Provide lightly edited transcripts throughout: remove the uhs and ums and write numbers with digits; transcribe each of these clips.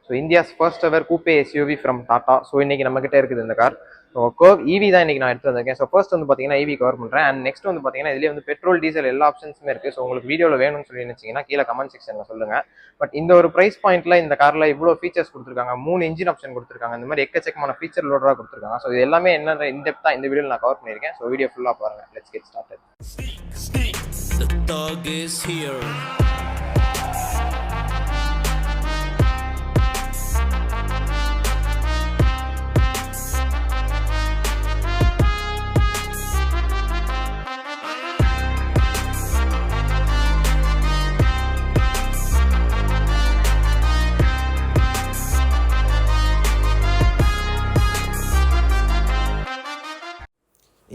So India's first ever கூப்பே SUV from Tata. So இன்னைக்கு நம்ம கிட்ட இருக்குது இந்த கார். ஸோ கர்வ் ஈவி தான் இன்னைக்கு நான் எடுத்து வந்திருக்கேன். ஸோ ஃபர்ஸ்ட் வந்து பார்த்தீங்கன்னா ஈவி கவர் பண்ணுறேன். அண்ட் நெக்ஸ்ட் வந்து பார்த்தீங்கன்னா இதுலேயே வந்து பெட்ரோல் டீசல் எல்லா ஆப்ஷன்ஸுமே இருக்குது. ஸோ உங்களுக்கு வீடியோவில் வேணும்னு சொல்லி நினச்சிங்கன்னா கீழே கமெண்ட் செக்ஷனில் சொல்லுங்கள். பட் இந்த ஒரு ப்ரைஸ் பாயிண்ட்ல இந்த காரில் இவ்வளோ ஃபீச்சர்ஸ் கொடுத்துருக்காங்க, 3 இன்ஜின் ஆப்ஷன் கொடுத்துருக்காங்க, இந்த மாதிரி எக்கச்சக்கமான ஃபீச்சர் லோடராக கொடுத்துருக்காங்க. ஸோ இது எல்லாமே என்ன இன்டெப்த் தான் இந்த வீடியோவில் நான் கவர் பண்ணியிருக்கேன். ஸோ வீடியோ ஃபுல்லாக பாருங்கள். Let's get started. The dog is here.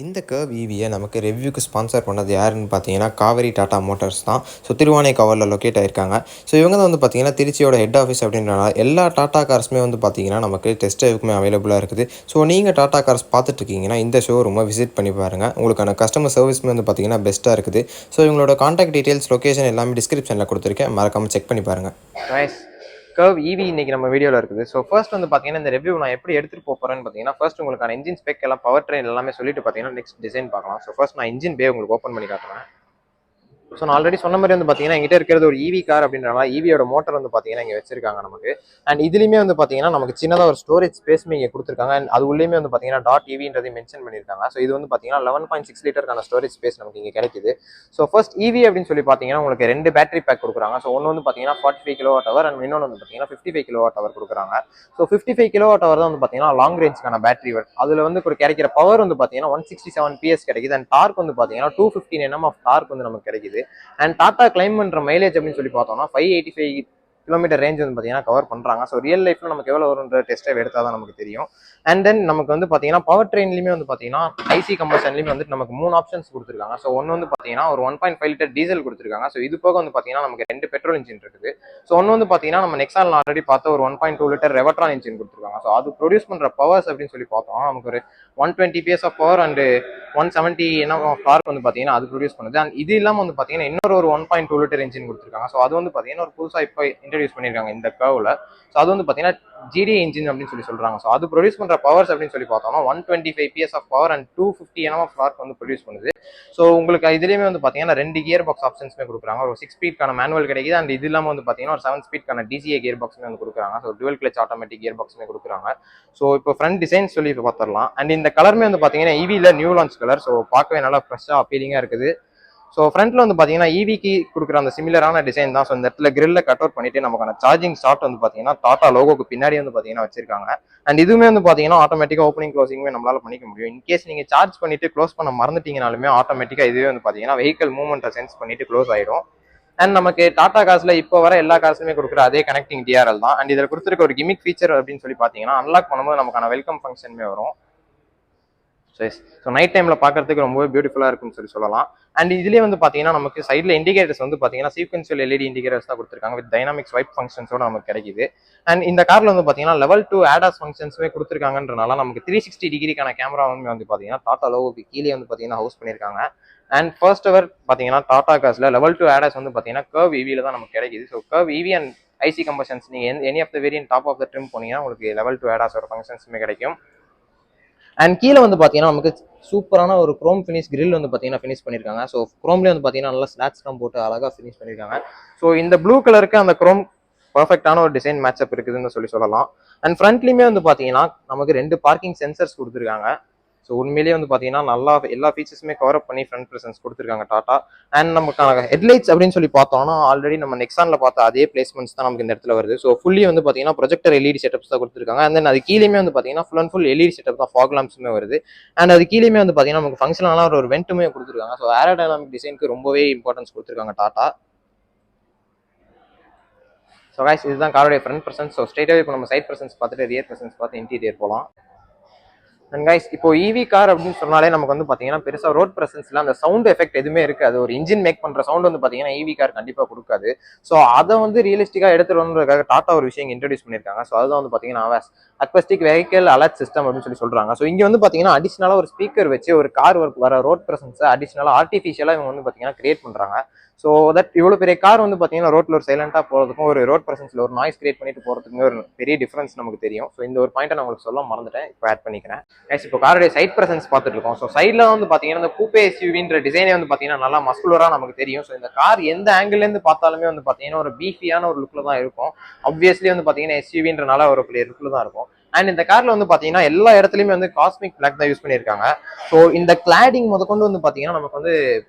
இந்த கர்வ் ஈவியை நமக்கு ரிவ்யூக்கு ஸ்பான்சர் பண்ணது யாருன்னு பார்த்தீங்கன்னா காவேரி டாடா மோட்டார்ஸ் தான். ஸோ திருவானைக்காவலில் லொக்கேட் ஆயிருக்காங்க. ஸோ இவங்க தான் வந்து பார்த்தீங்கன்னா திருச்சியோட ஹெட் ஆஃபீஸ் அப்படின்றனால எல்லா டாடா கார்ஸுமே வந்து பார்த்தீங்கன்னா நமக்கு டெஸ்ட் ட்ரைவுக்குமே அவைலபிளாக இருக்குது. ஸோ நீங்கள் டாடா கார்ஸ் பார்த்துட்டு இருக்கீங்கன்னா இந்த ஷோரூமை விசிட் பண்ணி பாருங்கள். உங்களுக்கான கஸ்டமர் சர்வீஸ்மே வந்து பார்த்தீங்கன்னா பெஸ்ட்டாக இருக்குது. ஸோ இவங்களோட கான்டாக்ட் டீட்டெயில்ஸ், லொக்கேஷன் எல்லாமே டிஸ்கிரிப்ஷனில் கொடுத்துருக்கேன், மறக்காமல் செக் பண்ணி பாருங்கள். கர்வ் ஈவி இன்னைக்கு நம்ம வீடியோவில் இருக்குது. ஸோ ஃபர்ஸ்ட் வந்து பார்த்தீங்கன்னா இந்த ரிவ்யூ நான் எப்படி எடுத்துகிட்டு போகிறேன்னு பார்த்தீங்கன்னா ஃபர்ஸ்ட் உங்களுக்கான இன்ஜின் ஸ்பெக் எல்லாம் பவர் ட்ரெயின் எல்லாமே சொல்லிட்டு பார்த்தீங்கன்னா நெக்ஸ்ட் டிசைன் பார்க்கலாம். ஸோ ஃபர்ஸ்ட் நான் இன்ஜின் பே உங்களுக்கு ஓப்பன் பண்ணி காட்டுறேன். ஸோ நான் ஆல்ரெடி சொன்ன மாதிரி வந்து பார்த்தீங்கன்னா எங்கிட்ட இருக்கிறது ஒரு ஈவி கார் அப்படின்றனால ஈவியோட மோட்டர் வந்து பார்த்தீங்கன்னா இங்கே வச்சிருக்காங்க நமக்கு. அண்ட் இதுலேயுமே வந்து பார்த்தீங்கன்னா நமக்கு சின்னதாக ஒரு ஸ்டோரேஜ் ஸ்பேஸ்மே இங்கே கொடுத்துருக்காங்க. அண்ட் அது உள்ளேயுமே வந்து பார்த்தீங்கன்னா டாட் ஈவின்றதை மென்ஷன் பண்ணியிருக்காங்க. ஸோ இது வந்து பார்த்தீங்கன்னா 11.6 லிட்டருக்கான ஸ்டோரேஜ் ஸ்பேஸ் நமக்கு இங்கே கிடைக்குது. ஸோ ஃபர்ஸ்ட் ஈவி அப்படின்னு சொல்லி பார்த்தீங்கன்னா உங்களுக்கு 2 பேட்டரி பேக் கொடுக்குறாங்க. ஸோ ஒன்று வந்து பார்த்தீங்கன்னா 45 kWh அண்ட் இன்னொன்று வந்து பார்த்தீங்கன்னா 55 kWh கொடுக்குறாங்க. ஸோ 55 kWh தான் வந்து பார்த்தீங்கன்னா லாங் ரேஞ்சுக்கான பேட்டரி வரும். அதில் வந்து கிடைக்கிற பவர் வந்து பார்த்தீங்கன்னா 167 PS கிடைக்குது. அண்ட் டார்க் வந்து பார்த்தீங்கன்னா 215 Nm ஆஃப் டார்க் வந்து நமக்கு கிடைக்குது. அண்ட் டாடா கிளைம் பண்ற மைலேஜ் அப்படின்னு சொல்லி பார்த்தோம்னா 585 கிலோமீட்டர் ரேஞ்ச் வந்து பார்த்தீங்கன்னா கவர் பண்ணுறாங்க. ஸோ ரியல் லைஃப்ல நமக்கு எவ்வளோ வரும்ன்ற டெஸ்ட் ட்ரைவ் எடுத்தால் தான் நமக்கு தெரியும். அண்ட் தென் நமக்கு வந்து பார்த்தீங்கன்னா பவர் ட்ரெயின்லையுமே வந்து பார்த்தீங்கன்னா ஐசி கம்பஷன்லையுமே வந்து நமக்கு 3 ஆப்ஷன்ஸ் கொடுத்துருக்காங்க. ஸோ ஒன்று வந்து பார்த்தீங்கன்னா ஒரு 1.5 லிட்டர் டீசல் கொடுத்துருக்காங்க. ஸோ இது போக வந்து பார்த்தீங்கன்னா நமக்கு 2 பெட்ரோல் இன்ஜின் இருக்குது. ஸோ ஒன்று வந்து பார்த்தீங்கன்னா நம்ம நெக்ஸான் ஆல்ரெடி பார்த்த ஒரு 1.2 லிட்டர் ரெவட்ரான் இன்ஜின் கொடுத்துருக்காங்க. ஸோ அது ப்ரொடியூஸ் பண்ணுற பவர்ஸ் அப்படின்னு சொல்லி பார்த்தோம் நமக்கு ஒரு 120 PS of power and 170 Nm of torque வந்து பார்த்தீங்கன்னா அது ப்ரொடியூஸ் பண்ணுது. அண்ட் இது இல்லாமல் வந்து பார்த்தீங்கன்னா இன்னொரு ஒரு 1.2 லிட்டர் இன்ஜின் கொடுத்துருக்காங்க. ஸோ அது வந்து பார்த்தீங்கன்னா ஒரு புதுசாக இப்போ இன்ட்ரடியூஸ் பண்ணியிருக்காங்க இந்த கர்வ்ல. ஸோ அது வந்து பார்த்தீங்கன்னா ஜிடி இன்ஜின் அப்படின்னு சொல்லி சொல்றாங்க. ஸோ அது ப்ரொடியூஸ் பண்ற பவர்ஸ் அப்படின்னு சொல்லி பார்த்தோம்னா 125 PS of power and 250 Nm of torque வந்து ப்ரொடியூஸ் பண்ணுது. ஸோ உங்களுக்கு இதுலேயுமே வந்து பார்த்தீங்கன்னா 2 கியர் பாக்ஸ் ஆப்ஷன்ஸ்மே கொடுக்குறாங்க. ஒரு 6 ஸ்பீட்கான மேனுவல் கிடைக்குது. அண்ட் இது இல்லாமல் வந்து பார்த்தீங்கன்னா ஒரு 7 ஸ்பீட்கான DCA கியர் பாக்ஸ்மே வந்து கொடுக்குறாங்க. So dual clutch automatic gear பாக்ஸ்மே கொடுக்குறாங்க. ஸோ இப்போ ஃப்ரண்ட் டிசைன் சொல்லி பார்த்துடலாம். அண்ட் இந்த கலருமே வந்து பார்த்தீங்கன்னா ஈவியில் நியூ லான்ச் கலர். ஸோ பார்க்கவே நல்லா ஃப்ரெஷ்ஷாக அப்பீலிங்காக இருக்குது. ஸோ ஃப்ரண்ட்ல வந்து பார்த்தீங்கன்னா ஈவிக்கு கொடுக்குற அந்த சிமிலரான டிசைன் தான். ஸோ இந்த இடத்துல கிரில்ல கட் அவுட் பண்ணிட்டு நமக்கான சார்ஜிங் ஸ்டார்ட் வந்து பார்த்தீங்கன்னா டாடா லோகோக்கு பின்னாடி வந்து பார்த்தீங்கன்னா வச்சிருக்காங்க. அண்ட் இதுவுமே வந்து பார்த்தீங்கன்னா ஆட்டோமேட்டிக்காக ஓப்பனிங் க்ளோசிங்குமே நம்மளால பண்ணிக்க முடியும். இன்கேஸ் நீங்கள் சார்ஜ் பண்ணிட்டு க்ளோஸ் பண்ண மறந்துட்டீங்கனாலுமே ஆட்டோமேட்டிக்காக இதுவே வந்து பார்த்தீங்கன்னா வெஹிக்கல் மூவ்மெண்ட்டை சென்ஸ் பண்ணிட்டு க்ளோஸ் ஆயிடும். அண்ட் நமக்கு டாடா கார்ஸ்ல இப்போ வர எல்லா கார்ஸுமே கொடுக்குற அதே கனெக்டிங் டிஆர்எல் தான். அண்ட் இதில் கொடுத்துருக்க ஒரு கிமிக் ஃபீச்சர் அப்படின்னு சொல்லி பார்த்தீங்கன்னா அன்லாக் பண்ணும்போது நமக்கான வெல்கம் ஃபங்க்ஷனுமே வரும். ஸோ நைட் டைம்ல பார்க்கறதுக்கு ரொம்பவே பியூட்டிஃபுல்லாக இருக்குன்னு சொல்லலாம். அண்ட் இதுலேயே வந்து பார்த்தீங்கன்னா நமக்கு சைடில் இண்டிகேட்டர்ஸ் வந்து பார்த்தீங்கன்னா சீக்வென்ஷியல் LED இண்டிகேட்டர்ஸ் தான் கொடுத்துருக்காங்க. வித் டைனாமிக் ஸ்வைப் ஃபங்க்ஷன்ஸோட நமக்கு கிடைக்குது. அண்ட் இந்த கார்ல வந்து பார்த்தீங்கன்னா லெவல் 2 ADAS ஃபங்க்ஷன்ஸுமே கொடுத்துருக்காங்கன்றனால நமக்கு 360 டிகிரிக்கான கேமரா வந்து பார்த்தீங்கன்னா டாடா லோகோக்கு கீழே வந்து பார்த்தீங்கன்னா ஹவுஸ் பண்ணியிருக்காங்க. அண்ட் ஃபர்ஸ்ட் எவர் பார்த்தீங்கன்னா டாடா கார்ஸ்ல லெவல் 2 ADAS வந்து பார்த்தீங்கன்னா கர்வ் ஈவியில் தான் நமக்கு கிடைக்குது. So curve EV and IC combustions நீங்கள் any of the variant top of the trim போனீங்கன்னா உங்களுக்கு லெவல் 2 ADAS ஃபங்க்ஷன்ஸுமே கிடைக்கும். அண்ட் கீழே வந்து பார்த்தீங்கன்னா நமக்கு சூப்பரான ஒரு குரோம் ஃபினிஷ் கிரில் வந்து பார்த்தீங்கன்னா ஃபினிஷ் பண்ணியிருக்காங்க. ஸோ குரோம்லேயே வந்து பார்த்தீங்கன்னா நல்லா ஸ்லாட்ஸ்லாம் போட்டு அழகாக ஃபினிஷ் பண்ணியிருக்காங்க. ஸோ இந்த ப்ளூ கலருக்கு அந்த குரோம் பர்ஃபெக்டான ஒரு டிசைன் மேட்சப் இருக்குதுன்னு சொல்லலாம். அண்ட் ஃப்ரண்ட்லேயுமே வந்து பார்த்தீங்கன்னா நமக்கு 2 பார்க்கிங் சென்சர்ஸ் கொடுத்துருக்காங்க. ஸோ உண்மையிலேயே வந்து பார்த்தீங்கன்னா நல்லா எல்லா ஃபீச்சர்ஸுமே கவர் அப் பண்ணி ஃப்ரண்ட் ப்ரெசன்ஸ் கொடுத்துருக்காங்க டாடா. அண்ட் நமக்கான ஹெட்லைட்ஸ் அப்படின்னு சொல்லி பார்த்தோம்னா ஆல்ரெடி நம்ம நெக்ஸான்ல பார்த்த அதே பிளேஸ்மெண்ட்ஸ் தான் நமக்கு இந்த இடத்துல வருது. ஸோ ஃபுல்லி வந்து பார்த்தீங்கன்னா ப்ரொஜெக்டர் LED செட்டப்ஸ் தான் கொடுத்துருக்காங்க. அண்ட் தென் அது கீழேயுமே வந்து பார்த்தீங்கன்னா full and full LED setup தான், ஃபாக் லாம்ப்ஸுமே வருது. அண்ட் அது கீழேயுமே வந்து பார்த்தீங்கன்னா நமக்கு ஃபங்க்ஷனலான ஒரு வெண்ட்டுமே கொடுத்துருக்காங்க. ஸோ ஏரோடைனாமிக் டிசைனுக்கு ரொம்பவே இம்பார்ட்டன்ஸ் கொடுத்துருக்காங்க டாடா. ஸோ கைஸ் இதுதான் காரோடைய ஃப்ரண்ட் ப்ரெசன்ஸ். ஸோ ஸ்ட்ரெயிட்டாகவே இப்போ நம்ம சைட் ப்ரெசன்ஸ் பார்த்துட்டு ரியர் ப்ரெசன்ஸ் பார்த்து இன்டீரியர் போகலாம். அண்ட் கைஸ் இப்போ ஈவி கார் அப்படின்னு சொன்னாலே நமக்கு வந்து பார்த்தீங்கன்னா பெருசாக ரோட் ப்ரெசன்ஸ்ல அந்த சவுண்ட் எஃபெக்ட் எதுவுமே இருக்காது. ஒரு இன்ஜின் மேக் பண்ணுற சவுண்ட் வந்து பார்த்தீங்கன்னா ஈவி கார் கண்டிப்பாக கொடுக்காது. ஸோ அதை வந்து ரியலிஸ்டிக்காக எடுத்துட்டு வரணுன்றதுக்காக டாடா ஒரு விஷயம் இன்ட்ரடியூஸ் பண்ணியிருக்காங்க. ஸோ அதுதான் வந்து பார்த்தீங்கன்னா அக்வஸ்டிக் வெஹிக்கல் அலர்ட் சிஸ்டம் அப்படின்னு சொல்றாங்க. ஸோ இங்கே வந்து பார்த்தீங்கன்னா அடிஷனலாக ஒரு ஸ்பீக்கர் வச்சு ஒரு கார் வர ரோட் ப்ரெசன்ஸை அடிஷனலாக ஆர்டிஃபிஷியலாக இவங்க வந்து பார்த்தீங்கன்னா கிரியேட் பண்ணுறாங்க. ஸோ தட் இவ்வளோ பெரிய கார் வந்து பார்த்தீங்கன்னா ரோட்டில் ஒரு சைலண்டாக போகிறதுக்கும் ஒரு ரோட் பிரசன்ஸில் ஒரு நாய்ஸ் கிரியேட் பண்ணிட்டு போகிறதுக்குமே ஒரு பெரிய டிஃபரன்ஸ் நமக்கு தெரியும். ஸோ இந்த ஒரு பாயிண்ட்டை நான் உங்களுக்கு சொல்ல மறந்துட்டேன், இப்போ ஆட் பண்ணிக்கிறேன். இப்போ காரோடைய சைட் பிரசன்ஸ் பார்த்துட்டு இருக்கோம். ஸோ சைடில் வந்து பார்த்தீங்கன்னா இந்த கூப்பே எஸ்யூவின்ற டிசைனே வந்து பார்த்தீங்கன்னா நல்லா மஸ்குலராக நமக்கு தெரியும். ஸோ இந்த கார் எந்த ஆங்கிள்லேருந்து பார்த்தாலுமே வந்து பார்த்தீங்கன்னா ஒரு பீஃபியான ஒரு லுக்கில் தான் இருக்கும். ஆப்வியஸ்லி வந்து பார்த்தீங்கன்னா எஸ்யூவின்றனால ஒரு பெரிய லுக்கில் தான் இருக்கும். அண்ட் இந்த கார்ல வந்து பாத்தீங்கன்னா எல்லா இடத்துலயுமே வந்து காஸ்மிக் பிளாக் தான் யூஸ் பண்ணியிருக்காங்க. ஸோ இந்த கிளாடிங் முதற்கொண்டு வந்து பாத்தீங்கன்னா நமக்கு வந்து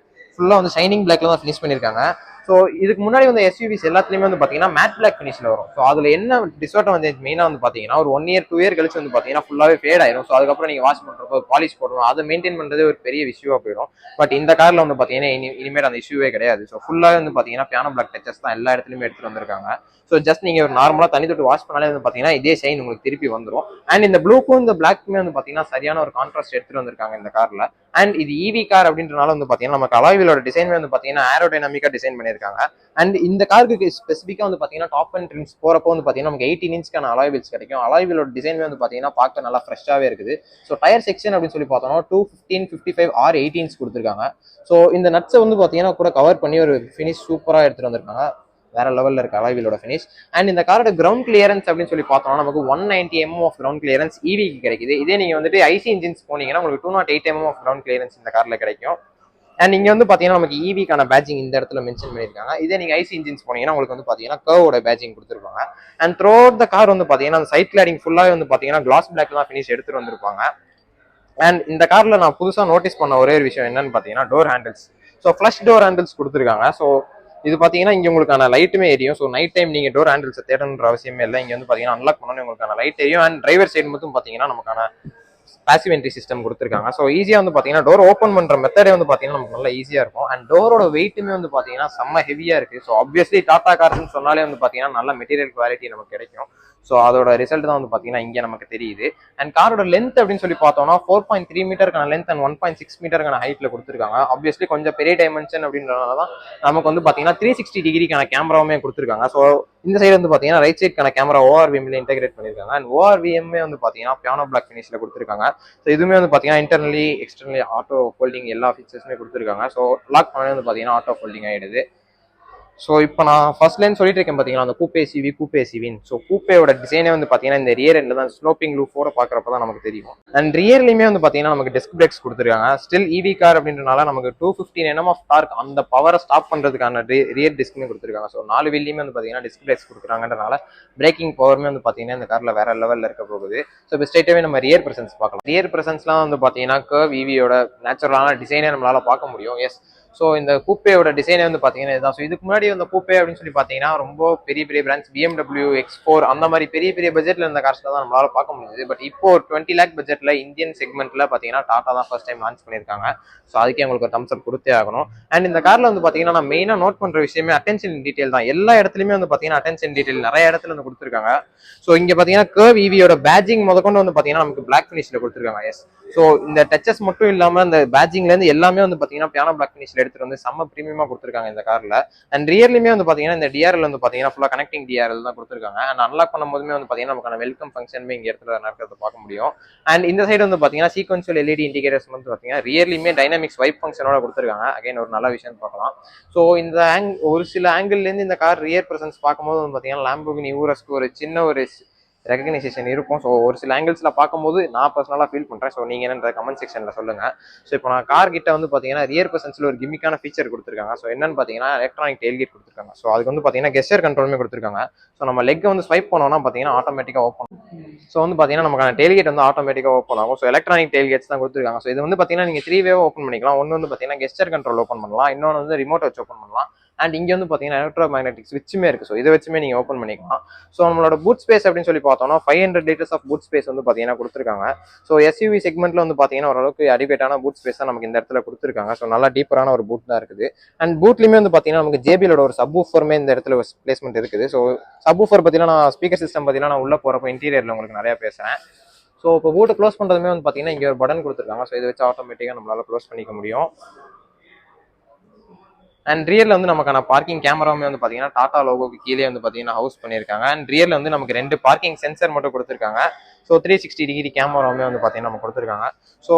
ஃபுல்லா வந்து ஷைனிங் பிளாக்ல தான் ஃபினிஷ் பண்ணியிருக்காங்க. ஸோ இதுக்கு முன்னாடி வந்து எஸ்யூவிஸ் எல்லாத்துலயுமே வந்து பாத்தீங்கன்னா மேட் பிளாக் ஃபினிஷ்ல வரும். ஸோ அதுல என்ன டிஸ்அட்வான்டேஜ் மெயினா வந்து பாத்தீங்கன்னா ஒரு 1 year 2 year கழிச்சு வந்து பாத்தீங்கன்னா ஃபுல்லாவே ஃபேட் ஆயிரும். ஸோ அதுக்கப்புறம் நீங்க வாஷ் பண்றப்போ பாலிஷ் போடணும், அதை மெயின்டைன் பண்றதே ஒரு பெரிய இஷ்யூவா போயிடும். பட் இந்த கார்ல வந்து பாத்தீங்கன்னா இனிமேல் அந்த இஷ்யூவே கிடையாது. ஸோ ஃபுல்லாவே வந்து பாத்தீங்கன்னா பியானோ பிளாக் டச்சஸ் தான் எல்லா இடத்துலயுமே எடுத்துட்டு வந்திருக்காங்க. ஸோ ஜஸ்ட் நீங்க ஒரு நார்மலா தண்ணி தொட்டு வாஷ் பண்ணாலே வந்து பாத்தீங்கன்னா இதே ஷைன் உங்களுக்கு திருப்பி வந்துடும். அண்ட் இந்த ப்ளூக்கும் இந்த பிளாக்குமே வந்து பாத்தீங்கன்னா சரியான ஒரு கான்ட்ராஸ்ட் எடுத்துட்டு வந்திருக்காங்க இந்த கார்ல. அண்ட் இது இவி கார் அப்படின்றனால வந்து பாத்தீங்கன்னா நமக்கு அலாய்விலோட டிசைன் வந்து பாத்தீங்கன்னா ஏரோடைனமிக்கா டிசைன் பண்ணியிருக்காங்க. அண்ட் இந்த காருக்கு ஸ்பெசிஃபிக்கா வந்து பாத்தீங்கன்னா டாப் அண்ட் ட்ரிம்ஸ் போறப்போ வந்து பாத்தீங்கன்னா நமக்கு 18 inch அலாய்வில்ஸ் கிடைக்கும். அலாய்விலோட டிசைன் வந்து பாத்தீங்கன்னா பார்க்க நல்லா ஃப்ரெஷ்ஷாவே இருக்குது. ஸோ டயர் செக்ஷன் அப்படின்னு சொல்லி பார்த்தோம்னா 215, 55 or 18 கொடுத்துருக்காங்க. ஸோ இந்த நட்ஸை வந்து பாத்தீங்கன்னா கூட கவர் பண்ணி ஒரு ஃபினிஷ் சூப்பரா எடுத்துட்டு வந்திருக்காங்க. வேற லெவல்ல இருக்கு அலாய்விலோட ஃபினிஷ். அண்ட் இந்த காரோட கிரவுண்ட் கிளியரன்ஸ் அப்படின்னு சொல்லி பார்த்தோம்னா நமக்கு 190 mm ஆஃப் கிரவுண்ட் கிளியரன்ஸ் இவிக்கு கிடைக்குது. இதே நீங்க வந்துட்டு ஐசி இன்ஜின்ஸ் போனீங்கன்னா உங்களுக்கு 208 mm ஆஃப் கிரவுண்ட் கிளியரன்ஸ் இந்த கார்ல கிடைக்கும். அண்ட் இங்க வந்து பாத்தீங்கன்னா நமக்கு இவிக்கான பேட்சிங் இந்த இடத்துல மென்ஷன் பண்ணிருக்காங்க. இதே நீங்க ஐசி இன்ஜின்ஸ் போனீங்கன்னா உங்களுக்கு வந்து பாத்தீங்கன்னா கர்வோட பேட்சிங் கொடுத்துருப்பாங்க. And through out the car வந்து பாத்தீங்கன்னா அந்த சைட் கிளாடிங் ஃபுல்லாவே வந்து பாத்தீங்கன்னா கிளாஸ் பிளாக்ல தான் ஃபினிஷ் எடுத்துட்டு வந்திருப்பாங்க. அண்ட் இந்த கார்ல நான் புதுசா நோட்டீஸ் பண்ண ஒரே ஒரு விஷயம் என்னன்னு பாத்தீங்கன்னா door handles. So flush door handles கொடுத்துருக்காங்க. ஸோ இது பாத்தீங்கன்னா இங்க உங்களுக்கான லைட்டுமே எரியும். ஸோ நைட் டைம் நீங்க டோர் ஹேண்டில்ஸ் தேடணுன்ற அவசியமே இல்லை. இங்க வந்து பாத்தீங்கன்னா அன்லாக் பண்ணணும் உங்களுக்கான லைட் எரியும். அண்ட் டிரைவர் சைடு மட்டும் பாத்தீங்கன்னா நமக்கான பாசிவ் என்ட்ரி சிஸ்டம் கொடுத்துருக்காங்க. ஸோ ஈஸியா வந்து பாத்தீங்கன்னா டோர் ஓப்பன் பண்ற மெத்தடே வந்து பாத்தீங்கன்னா நமக்கு நல்லா ஈஸியா இருக்கும். அண்ட் டோரோட வெயிட்டுமே வந்து பாத்தீங்கன்னா செம்ம ஹெவியா இருக்கு. ஸோ ஆப்வியஸ்லி டாடா கார்ஸ்ன்னு சொன்னாலே வந்து பாத்தீங்கன்னா நல்ல மெட்டீரியல் குவாலிட்டி நமக்கு கிடைக்கும். ஸோ அதோட ரிசல்ட் தான் வந்து பாத்தீங்கன்னா இங்க நமக்கு தெரியுது. அண்ட் காரோட லென்த் அப்படின்னு சொல்லி பார்த்தோம்னா 4.3 மீட்டருக்கான லென்த் அண்ட் 1.6 மீட்டருக்கான ஹைட்ல கொடுத்துருக்காங்க. ஆப்வியஸ்லி கொஞ்சம் பெரிய டைமென்ஷன் அப்படின்றதுனால தான் நமக்கு வந்து பாத்தீங்கன்னா 360 டிகிரிக்கான கேமராவுமே கொடுத்துருக்காங்க. ஸோ இந்த சைடு வந்து பாத்தீங்கன்னா ரைட் சைடுக்கான கேமரா ஓஆர்விஎம்ல இன்டெகிரேட் பண்ணிருக்காங்க. அண்ட் ஓஆர்விஎம்மே வந்து பாத்தீங்கன்னா பியானோ பிளாக் ஃபினிஷ்ல கொடுத்துருக்காங்க. ஸோ இதுவுமே வந்து பாத்தீங்கன்னா இன்டர்னலி எக்ஸ்டர்னலி ஆட்டோ ஃபோல்டிங் எல்லா ஃபீச்சர்ஸுமே கொடுத்துருக்காங்க. ஸோ லாக் பண்ணி வந்து பாத்தீங்கன்னா ஆட்டோ ஃபோல்டிங் ஆயிடுது. ஸோ இப்போ நான் ஃபர்ஸ்ட் லைன் சொல்லிட்டு இருக்கேன் பார்த்தீங்கன்னா அந்த கூப்பே சிவின். ஸோ கூப்பேயோட டிசைனே வந்து பார்த்தீங்கன்னா இந்த ரியர் எண்டில் தான் ஸ்லோப்பிங் லூஃபோட பார்க்குறப்ப தான் நமக்கு தெரியும். அண்ட் ரியர்லையுமே வந்து பார்த்தீங்கன்னா நமக்கு டிஸ்க் பிரேக்ஸ் கொடுத்துருக்காங்க. ஸ்டில் இவி கார் அப்படின்றனால நமக்கு 215 Nm ஆஃப் டார்க் அந்த பவரை ஸ்டாப் பண்ணுறதுக்கான ரியர் டிஸ்க்குமே கொடுத்துருக்காங்க. ஸோ 4 வீல்லையுமே வந்து பார்த்தீங்கன்னா டிஸ்க் பிரேக்ஸ் கொடுக்குறாங்கன்றனால பிரேக்கிங் பவருமே வந்து பார்த்தீங்கன்னா இந்த காரில் வேற லெவலில் இருக்க போகுது. ஸோ இப்போ ஸ்ட்ரைட்டாகவே நம்ம ரியர் பிரசன்ஸ் பார்க்கலாம். ரியர் பிரசன்ஸ்லாம் வந்து பார்த்தீங்கன்னா கர்வ் இவியோட நேச்சுரலான டிசைனே நம்மளால பார்க்க முடியும். எஸ், ஸோ இந்த கூப்பேயோட டிசைனே வந்து பார்த்தீங்கன்னா இதுதான். ஸோ இதுக்கு முன்னாடி இந்த கூப்பே அப்படின்னு சொல்லி பார்த்தீங்கன்னா ரொம்ப பெரிய பெரிய பிராண்ட்ஸ் BMW X4 அந்த மாதிரி பெரிய பெரிய பட்ஜெட்ல இந்த கார்ஸ்ல தான் நம்மளால பார்க்க முடியுது. பட் இப்போ 20 lakh பட்ஜெட்ல இந்தியன் செக்மெண்ட்ல பார்த்தீங்கன்னா டாடா தான் ஃபர்ஸ்ட் டைம் லான்ச் பண்ணியிருக்காங்க. ஸோ அதுக்கே உங்களுக்கு ஒரு தம்ஸ் அப் கொடுத்தே ஆகணும். அண்ட் இந்த கார்ல வந்து பார்த்தீங்கன்னா நான் மெயினாக நோட் பண்ற விஷயமே அட்டென்ஷன் டீடைல் தான். எல்லா இடத்துலையுமே வந்து பார்த்தீங்கன்னா அட்டென்ஷன் டீடைல் நிறைய இடத்துல வந்து கொடுத்துருக்காங்க. ஸோ இங்க பார்த்தீங்கன்னா கர்வ் இவியோட பேட்சிங் முதற்கொண்டு வந்து பார்த்தீங்கன்னா நமக்கு பிளாக் ஃபினிஷ்ல கொடுத்துருக்காங்க. எஸ், ஸோ இந்த டச்சஸ் மட்டும் இல்லாம இந்த பேட்சிங்ல இருந்து எல்லாமே வந்து பாத்தீங்கன்னா பியானோ பிளாக் ஃபினிஷ்ல எடுத்துட்டு வந்து செம்ம பிரீமியமா கொடுத்துருக்காங்க இந்த கார்ல. அண்ட் ரியர்லயுமே வந்து பாத்தீங்கன்னா இந்த டிஆர்எல் வந்து பாத்தீங்கன்னா ஃபுல்லா கனெக்டிங் டிஆர்எல் தான் கொடுத்துருக்காங்க. அண்ட் அன்லாக் பண்ணும்போதுமே வந்து பாத்தீங்கன்னா நமக்கான வெல்கம் ஃபங்க்ஷனுமே இங்க இடத்துல நடக்கிறத பார்க்க முடியும். அண்ட் இந்த சைடு வந்து பாத்தீங்கன்னா சீக்வன்ஷியல் எல்இடி இண்டிகேட்டர்ஸ் வந்து பாத்தீங்கன்னா ரியர்லயுமே டைனாமிக் ஸ்வைப் ஃபங்க்ஷனோட கொடுத்துருக்காங்க. அகைன் ஒரு நல்ல விஷயம் பார்க்கலாம். ஸோ இந்த ஒரு சில ஆங்கிள் இருந்து இந்த கார் ரியர் பிரசன்ஸ் பார்க்கும்போது வந்து பாத்தீங்கன்னா லாம்போகினி ஊரஸ்க்கு ஒரு சின்ன ஒரு ரெகக்னைசேஷன் இருக்கும். ஸோ ஒரு சில ஆங்கிள்ஸ்ல பார்க்கும்போது நான் பர்சனலாக ஃபீல் பண்றேன். ஸோ நீங்க என்ன கமெண்ட் செக்ஷன்ல சொல்லுங்க. ஸோ இப்போ நான் கார் கிட்ட வந்து பாத்தீங்கன்னா ரியர் பிரசன்ஸ்ல ஒரு கிமிக்கான ஃபீச்சர் கொடுத்துருக்காங்க. ஸோ என்னன்னு பாத்தீங்கன்னா எலக்ட்ரானிக் டெயில்கேட் கொடுத்துருக்காங்க. ஸோ அதுக்கு வந்து பாத்தீங்கன்னா கெஸ்டர் கண்ட்ரோலுமே கொடுத்துருக்காங்க. ஸோ நம்ம லெக் வந்து ஸ்வைப் பண்ணோம்னா பாத்தீங்கன்னா ஆட்டோமேட்டிக்கா ஓப்பன். ஸோ வந்து பாத்தீங்கன்னா நமக்கான டெயில்கேட் வந்து ஆட்டோமேட்டிக்கா ஓப்பன் ஆகும். ஸோ எலக்ட்ரானிக் டெயில்கேட்ஸ் தான் கொடுத்துருக்காங்க. ஸோ இது வந்து பாத்தீங்கன்னா நீங்க 3 வே ஓப்பன் பண்ணிக்கலாம். ஒன்னு வந்து பாத்தீங்கன்னா கெஸ்டர் கண்ட்ரோல் ஓப்பன் பண்ணலாம், இன்னொன்று வந்து ரிமோட் வச்சு ஓப்பன் பண்ணலாம். அண்ட் இங்க வந்து பாத்தீங்கன்னா எலக்ட்ரோ மேக்னெட்டிக் ஸ்விட்சுமே இருக்கு. ஸோ இதை வச்சுமே நீங்க ஓப்பன் பண்ணிக்கலாம். ஸோ நம்மளோட பூட் ஸ்பேஸ் அப்படின்னு சொல்லி பார்த்தோம்னா 500 liters ஆஃப் பூட் ஸ்பேஸ் வந்து பாத்தீங்கன்னா கொடுத்துருக்காங்க. ஸோ எஸ்யூவி செக்மெண்ட்ல வந்து பாத்தீங்கன்னா ஓரளவுக்கு அடிவேட்டான பூட் ஸ்பேஸ் தான் நமக்கு இந்த இடத்துல கொடுத்துருக்காங்க. ஸோ நல்லா டீப்பரான ஒரு பூட் தான் இருக்குது. அண்ட் பூட்லயுமே வந்து பாத்தீங்கன்னா நமக்கு ஜேபிலோட ஒரு சப்வூஃபருமே இந்த இடத்துல பிளேஸ்மெண்ட் இருக்குது. ஸோ சப்வூஃபர் பத்தினா நான் ஸ்பீக்கர் சிஸ்டம் பத்தினா நான் உள்ள போறப்போ இன்டீரியர்ல உங்களுக்கு நிறைய பேசுறேன். ஸோ இப்போ பூட்டை க்ளோஸ் பண்றதுமே வந்து பாத்தீங்கன்னா இங்க ஒரு பட்டன் கொடுத்துருக்காங்க. ஸோ இதை வச்சு ஆட்டோமேட்டிக்கா நம்மளால க்ளோஸ் பண்ணிக்க முடியும். அண்ட் ரியர்ல வந்து நமக்கான பார்க்கிங் கேமராவுமே வந்து பாத்தீங்கன்னா டாடா லோகோக்கு கீழே வந்து பாத்தீங்கன்னா ஹவுஸ் பண்ணிருக்காங்க. அண்ட் ரியர்ல வந்து நமக்கு 2 பார்க்கிங் சென்சர் மட்டும் கொடுத்துருக்காங்க. ஸோ 360 டிகிரி கேமராவுமே வந்து பாத்தீங்கன்னா நம்ம கொடுத்துருக்காங்க. ஸோ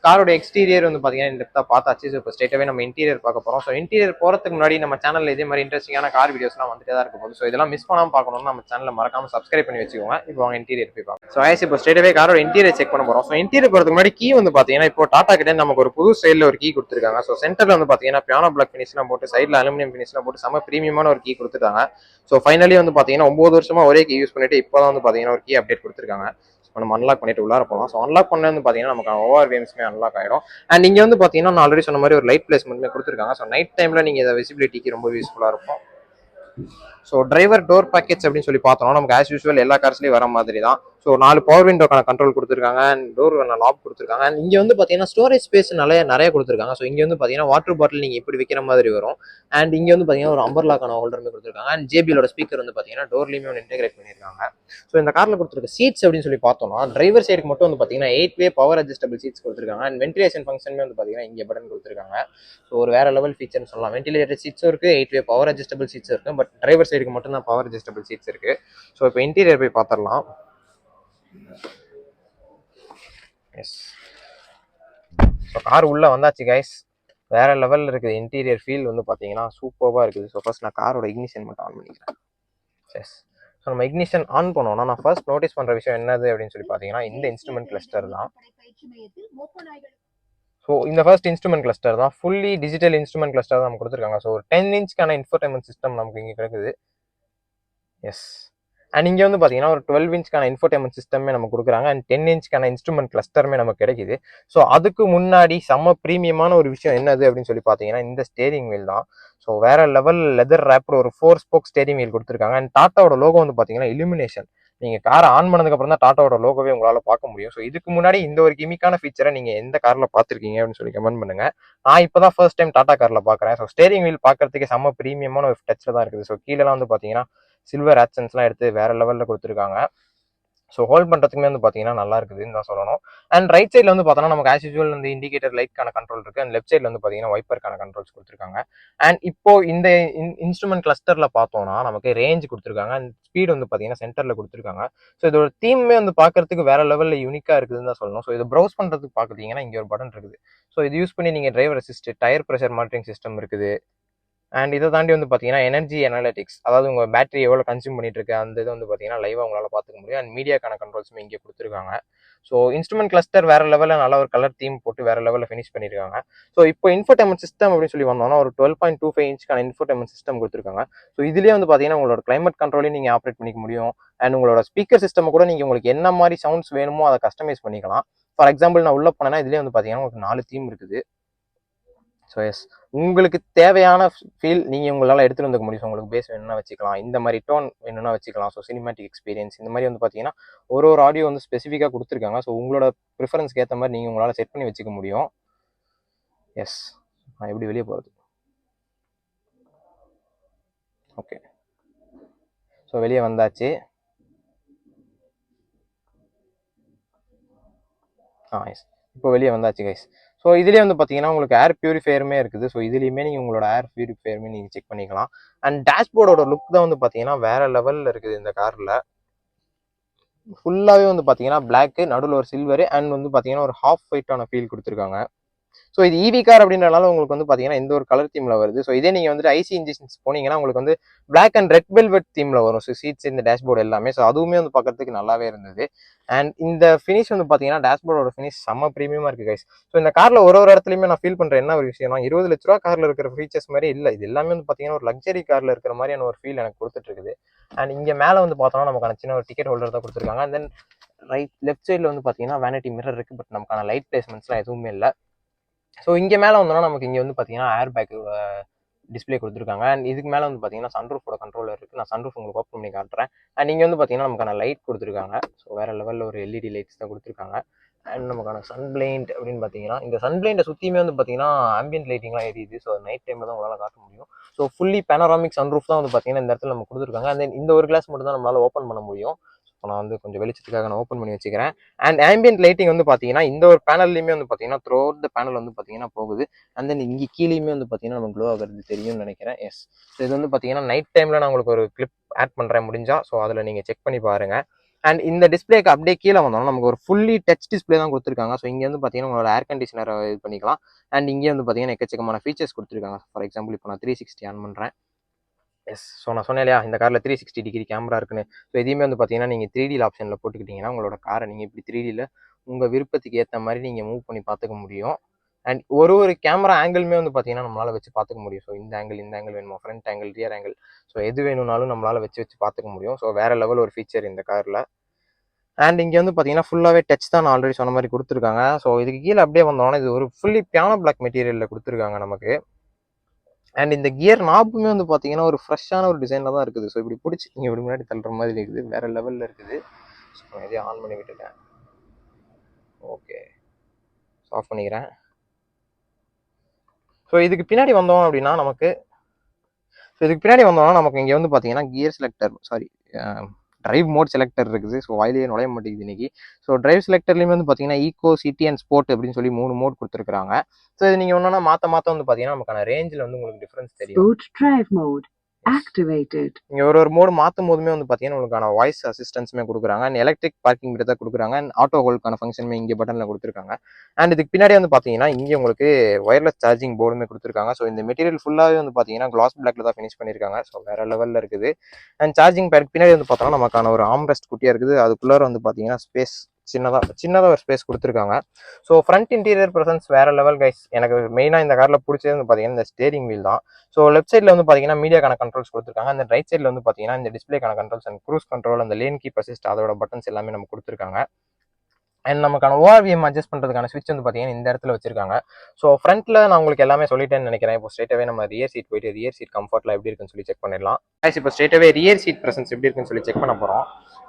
காரோட எக்ஸ்டீரியர் வந்து பார்த்தீங்கன்னா இன்டெப்த்தாக பார்த்தாச்சு. ஸோ இப்போ ஸ்ட்ரெயிட்டாகவே நம்ம இன்டீரியர் பார்க்க போகிறோம். ஸோ இன்டீரியர் போகிறதுக்கு முன்னாடி நம்ம சேனலில் இதே மாதிரி இன்ட்ரெஸ்டிங்கான கார் வீடியோஸ்லாம் வந்துட்டே தான் இருக்க போகுது. ஸோ இதெல்லாம் மிஸ் பண்ணாமல் பார்க்கணும்னா நம்ம சேனலில் மறக்காம சப்ஸ்கிரைப் பண்ணி வச்சுக்கோங்க. இப்போ வாங்க இன்டீரியர் போய் பார்க்கலாம். ஸோ ஐஸ் இப்போ ஸ்ட்ரெயிட்டாகவே காரோட இன்டீரியர் செக் பண்ண போகிறோம். ஸோ இன்டீரியர் போகிறதுக்கு முன்னாடி கீ வந்து பார்த்தீங்கன்னா இப்போ டாடா கிட்ட நமக்கு ஒரு புது சைடில் ஒரு கீ கொடுத்துருக்காங்க. ஸோ சென்டரில் வந்து பார்த்தீங்கன்னா பியானோ பிளாக் ஃபினிஷ்லாம் போட்டு சைடில் அலுமினியம் ஃபினிஷ்லாம் போட்டு செம்ம ப்ரீமியமான ஒரு கீ கொடுத்துருக்காங்க. ஸோ ஃபைனலி வந்து பார்த்தீங்கன்னா 9 வருஷமா ஒரே கீ யூஸ் பண்ணிட்டு இப்போ தான் வந்து பார்த்தீங்கன்னா ஒரு கீ அப்டேட் கொடுத்துருக்காங்க. நம்ம அன்லாக் பண்ணிட்டு உள்ளார போகலாம். ஸோ அன்லாக் பண்ண வந்து பார்த்தீங்கன்னா நமக்கு ORVMஸுமே அன்லாக் ஆயிடும். அண்ட் இங்கே வந்து பார்த்தீங்கன்னா நான் ஆல்ரெடி சொன்ன மாதிரி ஒரு லைட் பிளேஸ்மெண்ட்மே கொடுத்துருக்காங்க. ஸோ நைட் டைமில் நீங்கள் இதை விசிபிலிட்டிக்கு ரொம்ப யூஸ்ஃபுல்லாக இருக்கும். ஸோ டிரைவர் டோர் பேக்கெட்ஸ் அப்படின்னு சொல்லி பார்த்தோம்னா நமக்கு ஆஸ் யூஸ்வல் எல்லா கார்ஸ்லையும் வர மாதிரி தான். ஸோ 4 பவர் விண்டோக்கான கண்ட்ரோல் கொடுத்துருக்காங்க அண்ட் டோர் லாக் கொடுத்துருக்காங்க. அண்ட் இங்கே வந்து பார்த்தீங்கன்னா ஸ்டோரேஜ் ஸ்பேஸ் நிறைய கொடுத்துருக்காங்க. ஸோ இங்கே வந்து பார்த்தீங்கன்னா வாட்டர் பாட்டில் நீங்கள் இப்படி வைக்கிற மாதிரி வரும். அண்ட் இங்கே வந்து பார்த்தீங்கன்னா ஒரு அம்பர்லாக்கான ஹோல்டருமே கொடுத்துருக்காங்க. அண்ட் JBLோட ஸ்பீக்கர் வந்து பார்த்தீங்கன்னா டோர்லையுமே ஒன்று இன்டெகிரேட் பண்ணியிருக்காங்க. ஸோ இந்த காரில் கொடுத்துருக்க சீட்ஸ் அப்படின்னு சொல்லி பார்த்தோம்னா டிரைவர் சைடுக்கு மட்டும் வந்து பார்த்தீங்கன்னா 8-வே பவர் அட்ஜஸ்டபிள் சீட்ஸ் கொடுத்துருக்காங்க. அண்ட் வென்டிலேஷன் ஃபங்க்ஷனுமே வந்து பார்த்தீங்கன்னா இங்கே பட்டன் கொடுத்துருக்காங்க. ஸோ ஒரு வேற லெவல் ஃபீச்சர்னு சொல்லலாம். வென்டிலேட்டட் சீட்ஸும் இருக்குது, 8-வே பவர் அட்ஜஸ்டபிள் சீட்ஸ் இருக்குது. பட் டிரைவர் சைடுக்கு மட்டும் தான் பவர் அட்ஜஸ்டபிள் சீட்ஸ் இருக்குது. ஸோ இப்போ இன்டீரியர் போய் பார்த்துடலாம். எஸ், ஸோ கார் உள்ளே வந்தாச்சு கைஸ். வேற லெவலில் இருக்குது. இன்டீரியர் ஃபீல் வந்து பார்த்தீங்கன்னா சூப்பராக இருக்குது. ஸோ ஃபர்ஸ்ட் நான் காரோட இக்னிஷன் மட்டும் ஆன் பண்ணிக்கிறேன். எஸ், ஸோ நம்ம இக்னிஷன் ஆன் பண்ணோம்னா நான் ஃபர்ஸ்ட் நோட்டீஸ் பண்ணுற விஷயம் என்னது அப்படின்னு சொல்லி பார்த்தீங்கன்னா இந்த இன்ஸ்ட்ருமெண்ட் கிளஸ்டர் தான். ஸோ இந்த ஃபர்ஸ்ட் இன்ஸ்ட்ருமெண்ட் கிளஸ்டர் தான் ஃபுல்லி டிஜிட்டல் இன்ஸ்ட்ருமெண்ட் கிளஸ்டர் தான் நமக்கு கொடுத்துருக்காங்க. ஸோ ஒரு 10 இன்ச்க்கான இன்ஃபோர்டைன்மெண்ட் சிஸ்டம் நமக்கு இங்கே கிடைக்குது. எஸ், அண்ட் இங்கே வந்து பார்த்தீங்கன்னா ஒரு 12 இன்ச்க்கான இன்ஃபோர்டைன்மெண்ட் சிஸ்டமே நமக்கு கொடுக்குறாங்க. அண்ட் 10 இன்ச்க்கான இன்ஸ்ட்ருமெண்ட் கிளஸ்டருமே நமக்கு கிடைக்குது. ஸோ அதுக்கு முன்னாடி செம்ம ப்ரீமியமான ஒரு விஷயம் என்னது அப்படின்னு சொல்லி பார்த்தீங்கன்னா இந்த ஸ்டேரிங் வீல் தான். ஸோ வேற லெவல் லெதர் ரேப்டு ஒரு 4 ஸ்போக் ஸ்டேரிங் வீல் கொடுத்துருக்காங்க. அண்ட் டாட்டாவோட லோகோ வந்து பார்த்தீங்கன்னா இலுமினேஷன். நீங்கள் காரை ஆன் பண்ணதுக்கப்புறம் தான் டாட்டாவோட லோகோவே உங்களால் பார்க்க முடியும். ஸோ இதுக்கு முன்னாடி இந்த ஒரு கிமிக்கான ஃபீச்சரை நீங்கள் எந்த காரில் பார்த்துருக்கீங்க அப்படின்னு சொல்லி கமெண்ட் பண்ணுங்க. நான் இப்போ தான் ஃபர்ஸ்ட் டைம் டாடா காரில் பார்க்குறேன். ஸோ ஸ்டேரிங் வீல் பார்க்கறதுக்கு செம்ம ப்ரீமியமான ஒரு டச்சில் தான் இருக்குது. ஸோ கீழெல்லாம் வந்து பார்த்தீங்கன்னா சில்வர் ஆக்சன்ஸ்லாம் எடுத்து வேற லெவலில் கொடுத்துருக்காங்க. ஸோ ஹோல்ட் பண்ணுறதுக்குமே வந்து பார்த்தீங்கன்னா நல்லா இருக்குதுன்னு தான் சொல்லணும். அண்ட் ரைட் சைடில் வந்து பார்த்தோன்னா நமக்கு ஆஸ் யூஸ்வல் வந்து இண்டிகேட்டர் லைட்க்கான கண்ட்ரோல் இருக்குது. அண்ட் லெஃப்ட் சைடில் வந்து பார்த்தீங்கன்னா வைப்பருக்கான கண்ட்ரோல்ஸ் கொடுத்துருக்காங்க. அண்ட் இப்போ இந்த இன்ஸ்ட்ருமெண்ட் கிளஸ்டரில் பார்த்தோம்னா நமக்கு ரேஞ்ச் கொடுத்துருக்காங்க. அண்ட் ஸ்பீடு வந்து பார்த்தீங்கன்னா சென்டரில் கொடுத்துருக்காங்க. ஸோ இதோட தீமே வந்து பார்க்கறதுக்கு வேற லெவலில் யூனிக்காக இருக்குதுன்னு தான் சொல்லணும். ஸோ இது ப்ரௌஸ் பண்ணுறதுக்கு பார்க்குறீங்கன்னா இங்கே ஒரு பட்டன் இருக்குது. ஸோ இது யூஸ் பண்ணி நீங்கள் driver assist, tyre pressure monitoring system இருக்குது. அண்ட் இதை தாண்டி வந்து பார்த்தீங்கன்னா எனர்ஜி அனாலிட்டிக்ஸ், அதாவது உங்கள் பேட்டரி எவ்வளோ கன்சியூம் பண்ணிட்டு இருக்கு அந்த இது வந்து பார்த்தீங்கன்னா லைவாக உங்களால் பார்த்துக்க முடியும். அண்ட் மீடியாக்கான கண்ட்ரோல்ஸுமே இங்கே கொடுத்துருக்காங்க. ஸோ இன்ஸ்ட்ருமெண்ட் கிளஸ்டர் வேற லெவலில் நல்ல ஒரு கலர் தீம் போட்டு வேற லெவலில் ஃபினிஷ் பண்ணியிருக்காங்க. ஸோ இப்போ இன்ஃபோர்டைன்மெண்ட் சிஸ்டம் அப்படின்னு சொல்லி வந்தோம்னா ஒரு 12.25 இன்ச்க்கான இன்ஃபோர்டைன்மெண்ட் சிஸ்டம் கொடுத்துருக்காங்க. ஸோ இதுலேயே வந்து பார்த்தீங்கன்னா உங்களோட கிளைமேட் கண்ட்ரோலையும் நீங்கள் ஆப்ரேட் பண்ணிக்க முடியும். அண்ட் உங்களோட ஸ்பீக்கர் சிஸ்டம் கூட நீங்கள் உங்களுக்கு என்ன மாதிரி சவுண்ட்ஸ் வேணுமோ அதை கஸ்டமைஸ் பண்ணிக்கலாம். ஃபார் எக்ஸாம்பிள் நான் உள்ள போனேன்னா இதுலேயே வந்து பார்த்தீங்கன்னா உங்களுக்கு 4 தீம் இருக்குது. ஸோ எஸ், உங்களுக்கு தேவையான ஃபீல் நீங்கள் உங்களால் எடுத்துகிட்டு வந்துக்க முடியும். ஸோ உங்களுக்கு பேஸ் வேணும்னா வச்சுக்கலாம், இந்த மாதிரி டோன் வேணும்னா வச்சுக்கலாம். ஸோ சினிமேட்டிக் எக்ஸ்பீரியன்ஸ் இந்த மாதிரி வந்து பார்த்தீங்கன்னா ஒரு ஆடியோ வந்து ஸ்பெசிஃபிக்காக கொடுத்துருக்காங்க. ஸோ உங்களோட ப்ரிஃபரன்ஸ்க்கு ஏற்ற மாதிரி நீங்கள் உங்களால் செட் பண்ணி வச்சுக்க முடியும். எஸ், நான் எப்படி வெளியே போகிறது? ஓகே, ஸோ வெளியே வந்தாச்சு. எஸ், இப்போ வெளியே வந்தாச்சு கைஸ். ஸோ இதுலேயே வந்து பார்த்தீங்கன்னா உங்களுக்கு ஏர் பியூரிஃபையருமே இருக்குது. ஸோ இதுலேயுமே நீங்கள் உங்களோட ஏர் பியூரிஃபையருமே நீங்கள் செக் பண்ணிக்கலாம். அண்ட் டேஷ்போர்டோட லுக் தான் வந்து பார்த்தீங்கன்னா வேற லெவலில் இருக்குது. இந்த காரில் ஃபுல்லாகவே வந்து பார்த்தீங்கன்னா பிளாக்கு, நடுவில் ஒரு சில்வரு, அண்ட் வந்து பார்த்தீங்கன்னா ஒரு ஹாஃப் ஒயிட்டான ஃபீல் கொடுத்துருக்காங்க. ஸோ இது EV கார் அப்படின்றனால உங்களுக்கு வந்து பார்த்தீங்கன்னா இந்த ஒரு கலர் தீமில் வருது. ஸோ இதே நீங்கள் வந்துட்டு IC இன்ஜின்ஸ் போனீங்கன்னா உங்களுக்கு வந்து பிளாக் அண்ட் ரெட் வெல்வெட் தீமில் வரும். ஸோ சீட்ஸ், இந்த டேஷ்போர்டு எல்லாமே. ஸோ அதுவுமே வந்து பார்க்கறதுக்கு நல்லாவே இருந்தது. அண்ட் இந்த ஃபினிஷ் வந்து பார்த்தீங்கன்னா டேஷ்போர்டோட ஃபினிஷ் செம்ம ப்ரீமியமாக இருக்குது கைஸ். ஸோ இந்த காரில் ஒரு இடத்துலையுமே நான் ஃபீல் பண்ணுற என்ன ஒரு விஷயம்னா 20 லட்ச ரூபா காரில் இருக்கிற ஃபீச்சர்ஸ் மாதிரி இல்லை. இது எல்லாமே வந்து பார்த்தீங்கன்னா ஒரு லக்ஸரி காரில் இருக்கிற மாதிரியான ஒரு ஃபீல் எனக்கு கொடுத்துட்டு இருக்குது. அண்ட் இங்கே மேலே வந்து பார்த்தோம்னா நமக்கான சின்ன ஒரு டிக்கெட் ஹோல்டர் தான் கொடுத்துருக்காங்க. அண்ட் தென் லெஃப்ட் சைடில் வந்து பார்த்தீங்கன்னா வேனிட்டி மிரர் இருக்குது. பட் நமக்கான லைட் பிளேஸ்மெண்ட்ஸ்லாம் எதுவுமே இல்லை. ஸோ இங்கே மேலே வந்தோம்னா நமக்கு இங்கே வந்து பார்த்தீங்கன்னா ஏர் பேக் டிஸ்பிளே கொடுத்துருக்காங்க. அண்ட் இதுக்கு மேலே வந்து பார்த்தீங்கன்னா சன்ரூஃபோட கண்ட்ரோலர் இருக்குது. நான் சன்ரூஃப் உங்களுக்கு ஓப்பன் பண்ணி காட்டுறேன். அண்ட் இங்கே வந்து பார்த்தீங்கன்னா நமக்கான லைட் கொடுத்துருக்காங்க. ஸோ வேறு லெவலில் ஒரு LED லைட்ஸ் தான் கொடுத்துருக்காங்க. அண்ட் நமக்கான சன்பிளைண்ட் அப்படின்னு பார்த்தீங்கன்னா இந்த சன்பிளைண்டை சுற்றியுமே வந்து பார்த்தீங்கன்னா ஆம்பியன்ட் லைட்டிங்லாம் எரியுது. ஸோ நைட் டைமில் தான் உங்களால் காட்ட முடியும். ஸோ ஃபுல்லி பேனராமிக் சன்ரூஃப் தான் வந்து பார்த்தீங்கன்னா இந்த இடத்துல நம்ம கொடுத்துருக்காங்க. அண்ட் தென் இந்த ஒரு கிளாஸ் மட்டும் தான் நம்மளால் ஓப்பன் பண்ண முடியும். ஸோ நான் வந்து கொஞ்சம் வெளிச்சத்துக்காக நான் ஓப்பன் பண்ணி வச்சுக்கிறேன். அண்ட் ஆம்பியன்ட் லைட்டிங் வந்து பார்த்தீங்கன்னா இந்த ஒரு பேனல்லையுமே வந்து பார்த்தீங்கன்னா த்ரூ அவுட் த பேனல் வந்து பார்த்தீங்கன்னா போகுது. அண்ட் தென் இங்கே கீழேயுமே வந்து பார்த்தீங்கன்னா நம்ம க்ளோ ஆகிறது தெரியும்னு நினைக்கிறேன். எஸ், ஸோ இது வந்து பார்த்தீங்கன்னா நைட் டைமில் நான் உங்களுக்கு ஒரு கிளிப் ஆட் பண்ணுறேன் முடிஞ்சா. ஸோ அதில் நீங்கள் செக் பண்ணி பாருங்கள். அண்ட் இந்த டிஸ்பிளேக்கு அப்படியே கீழே வந்தோம்னா நமக்கு ஒரு ஃபுல்லி டச் டிஸ்பிளே தான் கொடுத்துருக்காங்க. ஸோ இங்கே வந்து பார்த்தீங்கன்னா உங்களோட ஏர் கண்டிஷனரை இது பண்ணிக்கலாம். அண்ட் இங்கே வந்து பார்த்தீங்கன்னா எக்கச்சக்கமான ஃபீச்சர்ஸ் கொடுத்துருக்காங்க. ஃபார் எக்ஸாம்பிள் இப்போ நான் 360 ஆன் பண்ணுறேன். எஸ், ஸோ நான் சொன்னேன் இல்லையா இந்த காரில் 360 டிகிரி கேமரா இருக்குன்னு. ஸோ எதையுமே வந்து பார்த்தீங்கன்னா நீங்கள் 3D ஆப்ஷனில் போட்டுக்கிட்டிங்கன்னா உங்களோட காரை நீங்கள் இப்படி 3Dயில் உங்கள் விருப்பத்துக்கு ஏற்ற மாதிரி நீங்கள் மூவ் பண்ணி பார்த்துக்க முடியும். அண்ட் ஒரு கேமரா ஆங்கிளுமே வந்து பார்த்தீங்கன்னா நம்மளால் வச்சு பார்த்துக்க முடியும். ஸோ இந்த ஆங்கிள் வேணுமா, front angle, rear angle, so எது வேணும்னாலும் நம்மளால் வச்சு பார்த்துக்க முடியும். ஸோ வேறு லெவல் ஒரு ஃபீச்சர் இந்த காரில். அண்ட் இங்கே வந்து பார்த்தீங்கன்னா ஃபுல்லாகவே டச் தான் ஆல்ரெடி சொன்ன மாதிரி கொடுத்துருக்காங்க. ஸோ இதுக்கு கீழே அப்படியே வந்தோன்னா இது ஒரு ஃபுல்லி பியானோ பிளாக் மெட்டீரியலில் கொடுத்துருக்காங்க நமக்கு. அண்ட் இந்த கியர் நாப்புமே வந்து பார்த்தீங்கன்னா ஒரு ஃப்ரெஷ்ஷான ஒரு டிசைனில் தான் இருக்குது. ஸோ இப்படி பிடிச்சி நீங்கள் இப்படி முன்னாடி தள்ளுற மாதிரி இருக்குது, வேறு லெவலில் இருக்குது. ஸோ நான் எதையும் ஆன் பண்ணி விட்டுட்டேன். ஓகே, ஆஃப் பண்ணிக்கிறேன். ஸோ இதுக்கு பின்னாடி வந்தோம் அப்படின்னா நமக்கு இங்கே வந்து பார்த்தீங்கன்னா gear selector, drive mode selector இருக்குது. ஸோ வாயிலேயே நுழைய மாட்டேங்குது இன்னைக்கு. ஸோ டிரைவ் செலக்டர்லேயுமே வந்து பார்த்தீங்கன்னா ஈகோ, சிட்டி அண்ட் ஸ்போர்ட் அப்படின்னு சொல்லி 3 மோட் கொடுத்துருக்காங்க. ஸோ இது நீங்கள் ஒன்றா மாற்ற வந்து பார்த்தீங்கன்னா நமக்கான ரேஞ்சில் வந்து உங்களுக்கு டிஃப்ரென்ஸ் தெரியும். இங்கே ஒரு மோடு மாற்றும் போதுமே வந்து பார்த்தீங்கன்னா உங்களுக்கான வாய்ஸ் அசிஸ்டன்ஸுமே கொடுக்குறாங்க. அண்ட் எலக்ட்ரிக் பார்க்கிங் மெத்தட் கொடுக்குறாங்க. அண்ட் ஆட்டோ ஹோல்டுக்கான ஃபங்க்ஷனுமே இங்கே பட்டனில் கொடுத்துருக்காங்க. அண்ட் இதுக்கு பின்னாடி வந்து பார்த்தீங்கன்னா இங்கே உங்களுக்கு ஒயர்லெஸ் சார்ஜிங் போர்டுமே கொடுத்துருக்காங்க. ஸோ இந்த மெட்டீரியல் ஃபுல்லாகவே வந்து பார்த்தீங்கன்னா கிளாஸ் பிளாக்ல தான் ஃபினிஷ் பண்ணியிருக்காங்க. ஸோ வேறு லெவலில் இருக்குது. அண்ட் சார்ஜிங் பேட் பின்னாடி வந்து பார்த்தோம்னா நமக்கான ஒரு ஆம்ரெஸ்ட் குட்டியாக இருக்குது. அதுக்குள்ளே வந்து பார்த்தீங்கன்னா ஸ்பேஸ் சின்னதாக ஒரு ஸ்பேஸ் கொடுத்துருக்காங்க. ஸோ ஃப்ரண்ட் இன்டீரியர் ப்ரெசன்ஸ் வேறு லெவல் கைஸ். எனக்கு மெயினாக இந்த காரில் பிடிச்சது வந்து பார்த்தீங்கன்னா இந்த ஸ்டேரிங் வீல் தான். ஸோ லெஃப்ட் சைடில் வந்து பார்த்தீங்கன்னா மீடியாக்கான கண்ட்ரோல்ஸ் கொடுத்துருக்காங்க. அந்த ரைட் சைடில் வந்து பார்த்தீங்கன்னா இந்த டிஸ்பிளேக்கான கண்ட்ரோல்ஸ் அண்ட் க்ரூஸ் கண்ட்ரோல், அந்த லேன் கீப் அசிஸ்ட், அதோட பட்டன்ஸ் எல்லாமே நம்ம கொடுத்துருக்காங்க. அண்ட் நமக்கான ஓஆர்விஎம் அட்ஜஸ்ட் பண்ணுறதுக்கான ஸ்விட்ச் வந்து பார்த்தீங்கன்னா இந்த இடத்துல வச்சிருக்காங்க. ஸோ ஃப்ரண்ட்டில் நான் உங்களுக்கு எல்லாமே சொல்லிட்டேன்னு நினைக்கிறேன். இப்போ ஸ்ட்ரெயிட்டாகவே நம்ம ரியர் சீட் போயிட்டு ரியர் சீட் கம்ஃபர்ட்லாம் எப்படி இருக்குன்னு சொல்லி செக் பண்ணிடலாம். இப்போ ஸ்ட்ரெயிட்டாகவே ரியர் சீட் ப்ரெசன்ஸ் எப்படி இருக்குன்னு சொல்லி செக் பண்ண போகிறோம்.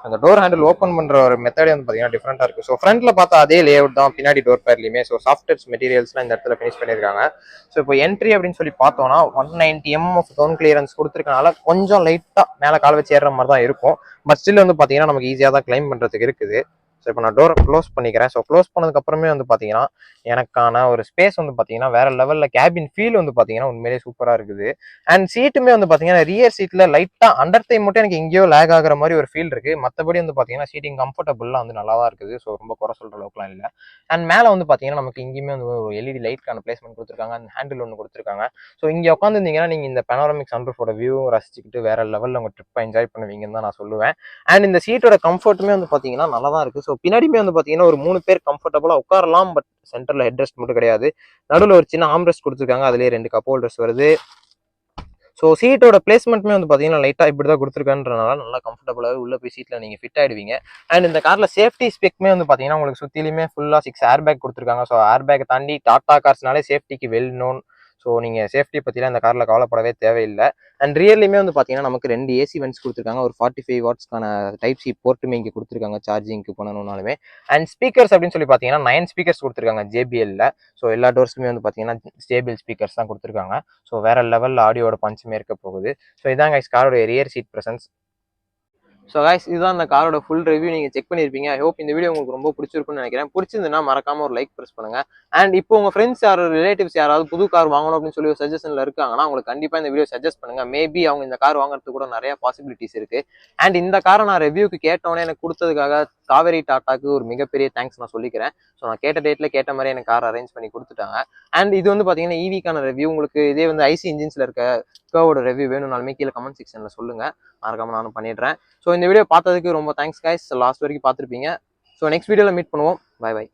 அந்த டோர் ஹேண்டில் ஓப்பன் பண்ணுற ஒரு மெத்தடே வந்து பார்த்தீங்கன்னா டிஃப்ரெண்ட்டாக இருக்குது. ஸோ ஃப்ரண்ட்டில் பார்த்தா அதே லே அவுட் தான் பின்னாடி டோர் பேர்லையுமே. ஸோ சாஃப்ட் டச் மெட்டீரியல்ஸ்லாம் இந்த இடத்துல ஃபினிஷ் பண்ணியிருக்காங்க. ஸோ இப்போ என்ட்ரி அப்படின்னு சொல்லி பார்த்தோம்னா 190 mm ஆஃப் டவுன் கிளியரன்ஸ் கொடுத்துருக்கனால கொஞ்சம் லைட்டாக மேலே கால் வச்சு ஏறுற மாதிரி தான் இருக்கும். பட் ஸ்டில் வந்து பார்த்தீங்கன்னா நமக்கு ஈஸியாக தான் கிளைம் பண்ணுறதுக்கு இருக்குது. ஸோ இப்போ நான் டோரை க்ளோஸ் பண்ணிக்கிறேன். ஸோ க்ளோஸ் பண்ணதுக்கப்புறமே வந்து பார்த்தீங்கன்னா எனக்கான ஒரு ஸ்பேஸ் வந்து பார்த்தீங்கன்னா வேறு லெவலில் கேபின் ஃபீல் வந்து பார்த்தீங்கன்னா உண்மையிலே சூப்பராக இருக்குது. அண்ட் சீட்டுமே வந்து பார்த்தீங்கன்னா ரியர் சீட்டில் லைட்டாக அண்டர் தை மட்டும் எனக்கு எங்கேயோ லேக் ஆகிற மாதிரி ஒரு ஃபீல் இருக்குது. மற்றபடி வந்து பார்த்தீங்கன்னா சீட்டிங் கம்ஃபர்டபுளாக வந்து நல்லா தான் இருக்குது. ஸோ ரொம்ப குறை சொல்கிற அளவுக்குலாம் இல்லை. அண்ட் மேலே வந்து பார்த்தீங்கன்னா நமக்கு இங்கேயுமே வந்து ஒரு எல்இடி லைட்க்கான பிளேஸ்மெண்ட் கொடுத்துருக்காங்க. அண்ட் ஹேண்டில் ஒன்று கொடுத்துருக்காங்க. ஸோ இங்கே உட்காந்துருந்தீங்கன்னா நீங்கள் இந்த பெனோரமிக் சன்ரூஃபோட வியூ ரசிச்சுக்கிட்டு வேறு லெவலில் உங்கள் ட்ரிப்பை என்ஜாய் பண்ணுவீங்கன்னு தான் நான் சொல்லுவேன். அண்ட் இந்த சீட்டோட கம்ஃபர்ட்டுமே வந்து பார்த்தீங்கன்னா நல்லா தான் இருக்குது. ஸோ பின்னாடியுமே வந்து பார்த்தீங்கன்னா ஒரு 3 பேர் கம்ஃபர்டபுளாக உட்காரலாம். பட் சென்டரில் ஹெட் ரெஸ்ட் மட்டும் கிடையாது. நடுவில் ஒரு சின்ன ஆம் ரெஸ்ட் கொடுத்துருக்காங்க. அதுலேயே 2 கப் ஹோல்டர்ஸ் வருது. ஸோ சீட்டோட பிளேஸ்மெண்ட்டுமே வந்து பார்த்தீங்கன்னா லைட்டாக இப்படி தான் கொடுத்துருக்கான்றனால நல்லா கம்ஃபர்டபுளாகவே உள்ளே போய் சீட்டில் நீங்கள் ஃபிட் ஆகிடுவீங்க. அண்ட் இந்த காரில் சேஃப்டி ஸ்பெக்மே வந்து பார்த்தீங்கன்னா உங்களுக்கு சுற்றிலுமே ஃபுல்லாக 6 ஏர் பேக் கொடுத்துருக்காங்க. ஸோ ஏர் பேக்கை தாண்டி டாடா கார்ஸ்னாலே சேஃப்டிக்கு வெல் நோன். ஸோ நீங்கள் சேஃப்டி பற்றிலாம் இந்த காரில் கவலைப்படவே தேவையில்லை. அண்ட் ரியர்லையுமே வந்து பார்த்தீங்கன்னா நமக்கு 2 ஏசி வென்ட்ஸ் கொடுத்துருக்காங்க. ஒரு 45 வாட்ஸ்க்கான டைப் சி போர்ட்டுமே இங்கே கொடுத்துருக்காங்க சார்ஜிங்க்கு பண்ணணும்னாலுமே. அண்ட் ஸ்பீக்கர்ஸ் அப்படின்னு சொல்லி பார்த்தீங்கன்னா 9 ஸ்பீக்கர்ஸ் கொடுத்துருக்காங்க JBL. ஸோ எல்லா டோர்ஸ்க்குமே வந்து பார்த்தீங்கன்னா ஸ்டேபிள் ஸ்பீக்கர்ஸ் தான் கொடுத்துருக்காங்க. ஸோ வேறு லெவலில் ஆடியோட பஞ்சுமே இருக்க போகுது. ஸோ இதாங்க காரோட rear seat presence. So guys இதுதான் அந்த காரோட ஃபுல் ரிவ்யூ நீங்கள் செக் பண்ணியிருப்பீங்க. ஐ ஹோப் இந்த வீடியோ உங்களுக்கு ரொம்ப பிடிச்சிருக்குன்னு நினைக்கிறேன். பிடிச்சிருந்துன்னா மறக்காம ஒரு லைக் ப்ரெஸ் பண்ணுங்க. அண்ட் இப்போ உங்கள் ஃப்ரெண்ட்ஸ் ரிலேட்டிவ்ஸ் யாராவது புது கார் வாங்கணும் அப்படின்னு சொல்லி ஒரு சஜஷனில் இருக்காங்கன்னா உங்களுக்கு கண்டிப்பாக இந்த வீடியோ சஜஸ்ட் பண்ணுங்க. மேபி அவங்க இந்த கார் வாங்குறதுக்கு கூட நிறைய பாசிபிலிட்டிஸ் இருக்கு. அண்ட் இந்த காரை நான் ரிவ்யூக்கு கேட்டோன்னே எனக்கு கொடுத்ததுக்காக காவேரி டாட்டாக்கு ஒரு மிகப்பெரிய தேங்க்ஸ் நான் சொல்லிக்கிறேன். ஸோ நான் கேட்ட டேட்டில் கேட்ட மாதிரி எனக்கு கார் அரேஞ்ச் பண்ணி கொடுத்துட்டாங்க. அண்ட் இது வந்து பார்த்தீங்கன்னா ஈவிக்கான ரிவ்யூ. உங்களுக்கு இதே வந்து ஐசி இன்ஜின்ஸில் இருக்க கர்வோட ரிவ்யூ வேணும்னாலுமே கீழே கமெண்ட் செக்ஷனில் சொல்லுங்கள். மறக்காம நானும் பண்ணிடுறேன். ஸோ இந்த வீடியோ பார்த்ததுக்கு ரொம்ப தேங்க்ஸ் கைஸ். லாஸ்ட் வரைக்கும் பார்த்துருப்பீங்க. ஸோ நெக்ஸ்ட் வீடியோவில் மீட் பண்ணுவோம். Bye by.